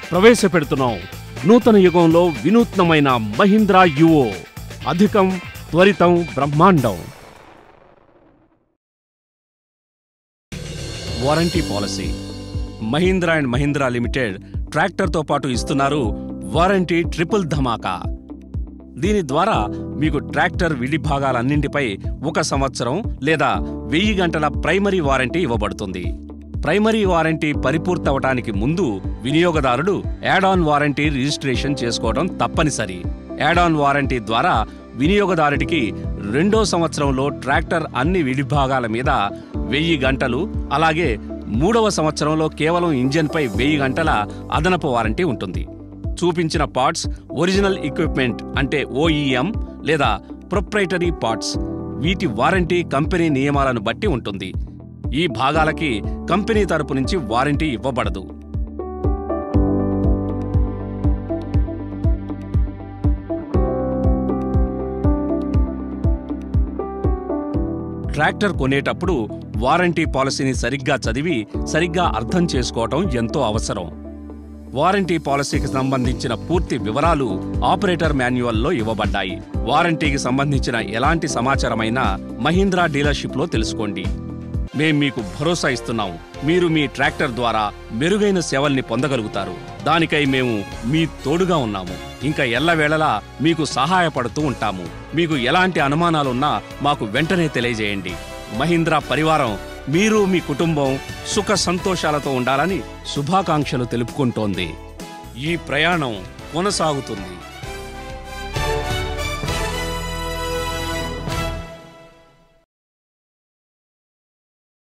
ప్రవేశపెడుతున్నాం నూతన యుగంలో వినూత్నమైన మహీంద్రా యువో. అధికం, త్వరితం, బ్రహ్మాండం. Warranty policy. Mahindra and Mahindra limited ట్రాక్టర్తో పాటు ఇస్తున్నారు వారంటీ ట్రిపుల్ ధమాకా. దీని ద్వారా మీకు ట్రాక్టర్ విడి భాగాలన్నింటిపై 1 సంవత్సరం లేదా 1000 గంటల ప్రైమరీ వారంటీ ఇవ్వబడుతుంది. ప్రైమరీ వారంటీ పరిపూర్తవటానికి ముందు వినియోగదారుడు యాడ్ ఆన్ వారంటీ రిజిస్ట్రేషన్ చేసుకోవడం తప్పనిసరి. యాడ్ ఆన్ వారంటీ ద్వారా వినియోగదారుడికి 2వ సంవత్సరంలో ట్రాక్టర్ అన్ని విడిభాగాల మీద 1000 గంటలు, అలాగే 3వ సంవత్సరంలో కేవలం ఇంజన్పై 1000 గంటల అదనపు వారంటీ ఉంటుంది. చూపించిన పార్ట్స్ ఒరిజినల్ ఎక్విప్మెంట్ అంటే OEM లేదా ప్రొప్రైటరీ పార్ట్స్. వీటి వారంటీ కంపెనీ నియమాలను బట్టి ఉంటుంది. ఈ భాగాలకి కంపెనీ తరపు నుంచి వారంటీ ఇవ్వబడదు. ట్రాక్టర్ కొనేటప్పుడు వారంటీ పాలసీని సరిగ్గా చదివి సరిగ్గా అర్థం చేసుకోవటం ఎంతో అవసరం. వారంటీ పాలసీకి సంబంధించిన పూర్తి వివరాలు ఆపరేటర్ మాన్యువల్లో ఇవ్వబడ్డాయి. వారంటీకి సంబంధించిన ఎలాంటి సమాచారమైనా మహీంద్రా డీలర్షిప్లో తెలుసుకోండి. మేం మీకు భరోసా ఇస్తున్నాం. మీరు మీ ట్రాక్టర్ ద్వారా మెరుగైన సేవల్ని పొందగలుగుతారు. దానికై మేము మీ తోడుగా ఉన్నాము. ఇంకా ఎల్లవేళలా మీకు సహాయపడుతూ ఉంటాము. మీకు ఎలాంటి అనుమానాలున్నా మాకు వెంటనే తెలియజేయండి. మహీంద్రా పరివారం మీరు మీ కుటుంబం సుఖ సంతోషాలతో ఉండాలని శుభాకాంక్షలు తెలుపుకుంటోంది. ఈ ప్రయాణం కొనసాగుతుంది.